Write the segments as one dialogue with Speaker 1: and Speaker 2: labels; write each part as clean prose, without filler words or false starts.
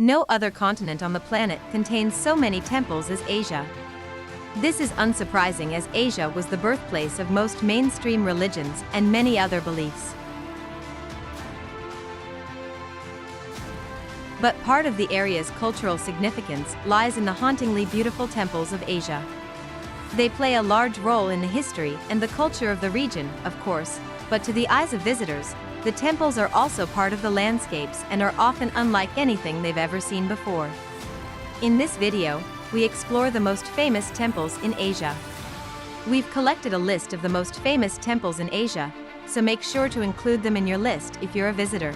Speaker 1: No other continent on the planet contains so many temples as Asia. This is unsurprising as Asia was the birthplace of most mainstream religions and many other beliefs. But part of the area's cultural significance lies in the hauntingly beautiful temples of Asia. They play a large role in the history and the culture of the region, of course, but to the eyes of visitors, the temples are also part of the landscapes and are often unlike anything they've ever seen before. In this video, we explore the most famous temples in Asia. We've collected a list of the most famous temples in Asia, so make sure to include them in your list if you're a visitor.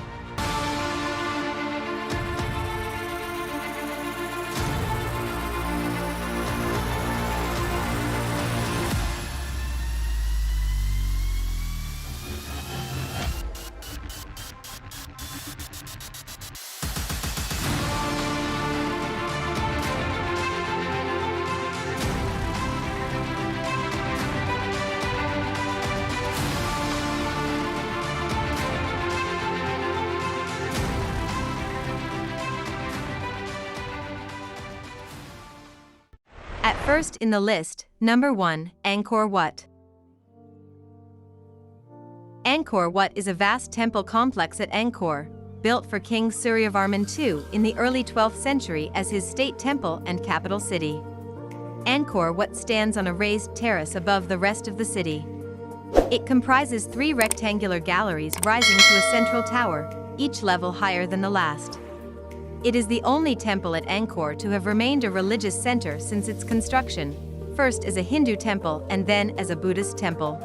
Speaker 1: At first in the list, number 1, Angkor Wat. Angkor Wat is a vast temple complex at Angkor, built for King Suryavarman II in the early 12th century as his state temple and capital city. Angkor Wat stands on a raised terrace above the rest of the city. It comprises 3 rectangular galleries rising to a central tower, each level higher than the last. It is the only temple at Angkor to have remained a religious center since its construction, first as a Hindu temple and then as a Buddhist temple.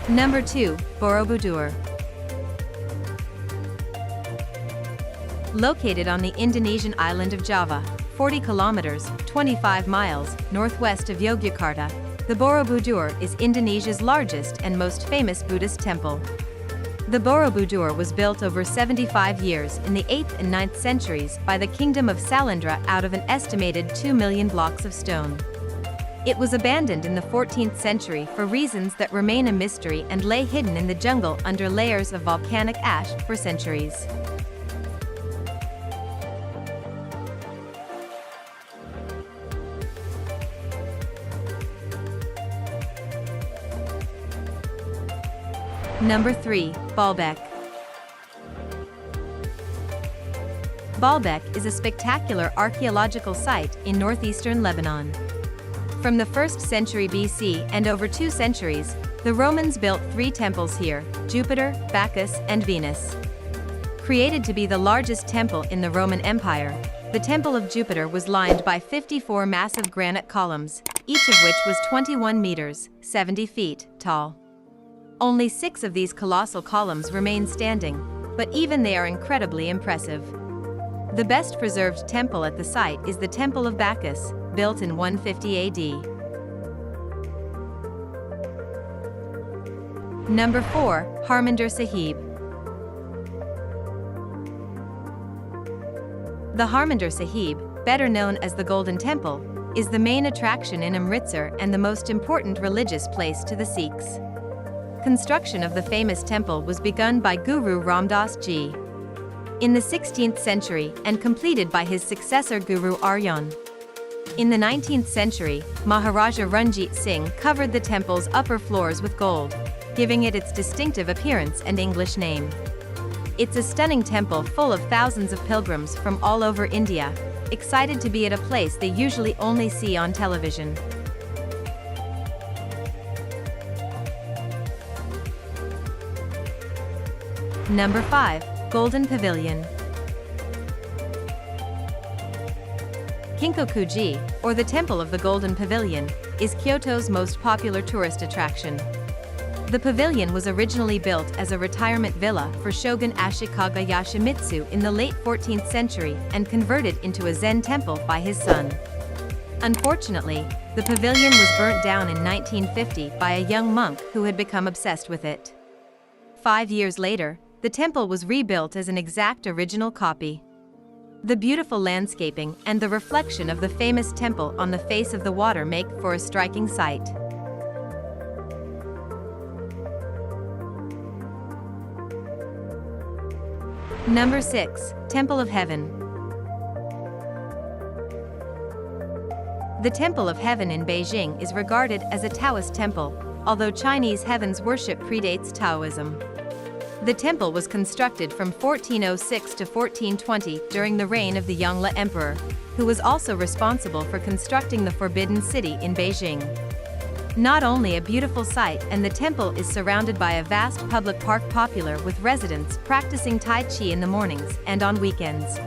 Speaker 1: Number 2, Borobudur. Located on the Indonesian island of Java, 40 kilometers, 25 miles, northwest of Yogyakarta, the Borobudur is Indonesia's largest and most famous Buddhist temple. The Borobudur was built over 75 years in the 8th and 9th centuries by the Kingdom of Salindra out of an estimated 2 million blocks of stone. It was abandoned in the 14th century for reasons that remain a mystery and lay hidden in the jungle under layers of volcanic ash for centuries. Number 3, Baalbek. Baalbek is a spectacular archaeological site in northeastern Lebanon. From the 1st century BC and over 2 centuries, the Romans built 3 temples here: Jupiter, Bacchus, and Venus. Created to be the largest temple in the Roman Empire, the Temple of Jupiter was lined by 54 massive granite columns, each of which was 21 meters, 70 feet, tall. Only 6 of these colossal columns remain standing, but even they are incredibly impressive. The best preserved temple at the site is the Temple of Bacchus, built in 150 AD. Number 4, Harmandir Sahib. The Harmandir Sahib, better known as the Golden Temple, is the main attraction in Amritsar and the most important religious place to the Sikhs. Construction of the famous temple was begun by Guru Ramdas Ji in the 16th century and completed by his successor Guru Arjan. In the 19th century, Maharaja Ranjit Singh covered the temple's upper floors with gold, giving it its distinctive appearance and English name. It's a stunning temple full of thousands of pilgrims from all over India, excited to be at a place they usually only see on television. Number 5, Golden Pavilion. Kinkoku-ji, or the Temple of the Golden Pavilion, is Kyoto's most popular tourist attraction. The pavilion was originally built as a retirement villa for Shogun Ashikaga Yoshimitsu in the late 14th century and converted into a Zen temple by his son. Unfortunately, the pavilion was burnt down in 1950 by a young monk who had become obsessed with it. 5 years later, the temple was rebuilt as an exact original copy. The beautiful landscaping and the reflection of the famous temple on the face of the water make for a striking sight. Number 6. Temple of Heaven. The Temple of Heaven in Beijing is regarded as a Taoist temple, although Chinese heavens worship predates Taoism. The temple was constructed from 1406 to 1420 during the reign of the Yongle Emperor, who was also responsible for constructing the Forbidden City in Beijing. Not only a beautiful site, and the temple is surrounded by a vast public park popular with residents practicing Tai Chi in the mornings and on weekends.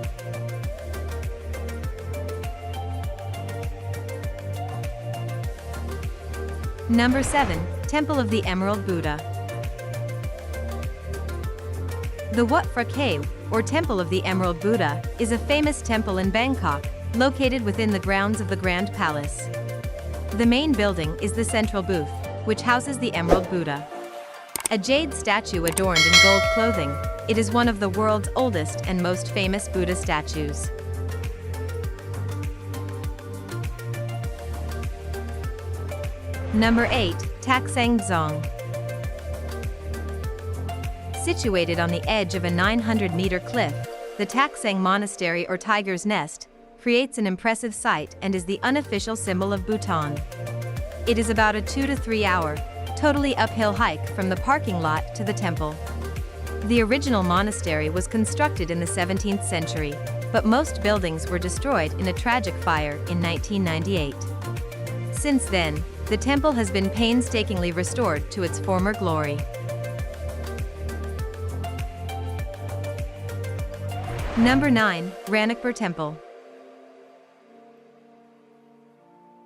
Speaker 1: Number 7. Temple of the Emerald Buddha. The Wat Phra Kaew, or Temple of the Emerald Buddha, is a famous temple in Bangkok, located within the grounds of the Grand Palace. The main building is the central booth, which houses the Emerald Buddha. A jade statue adorned in gold clothing, it is one of the world's oldest and most famous Buddha statues. Number 8. Taktsang Dzong. Situated on the edge of a 900-meter cliff, the Taktsang Monastery or Tiger's Nest creates an impressive sight and is the unofficial symbol of Bhutan. It is about a 2 to 3 hour, totally uphill hike from the parking lot to the temple. The original monastery was constructed in the 17th century, but most buildings were destroyed in a tragic fire in 1998. Since then, the temple has been painstakingly restored to its former glory. Number 9. Ranakpur Temple.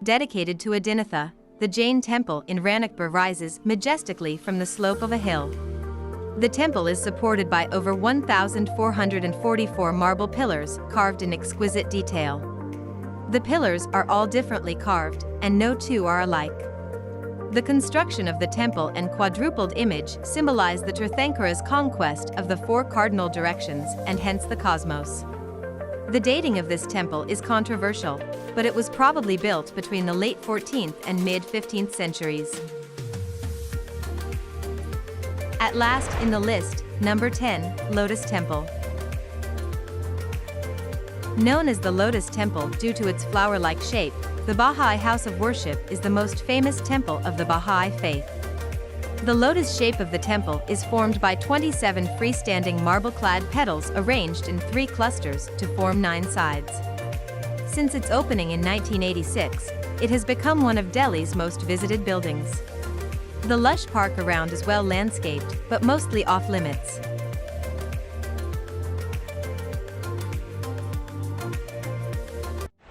Speaker 1: Dedicated to Adinatha, the Jain temple in Ranakpur rises majestically from the slope of a hill. The temple is supported by over 1,444 marble pillars carved in exquisite detail. The pillars are all differently carved, and no two are alike. The construction of the temple and quadrupled image symbolize the Tirthankara's conquest of the 4 cardinal directions and hence the cosmos. The dating of this temple is controversial, but it was probably built between the late 14th and mid-15th centuries. At last in the list, number 10, Lotus Temple. Known as the Lotus Temple due to its flower-like shape, the Baha'i House of Worship is the most famous temple of the Baha'i faith. The lotus shape of the temple is formed by 27 freestanding marble-clad petals arranged in 3 clusters to form 9 sides. Since its opening in 1986, it has become one of Delhi's most visited buildings. The lush park around is well landscaped, but mostly off-limits.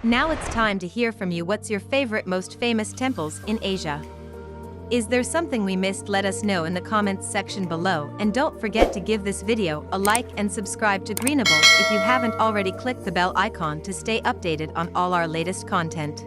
Speaker 1: Now it's time to hear from you. What's your favorite most famous temples in Asia? Is there something we missed? Let us know in the comments section below, and don't forget to give this video a like and subscribe to Greenable if you haven't already. Click the bell icon to stay updated on all our latest content.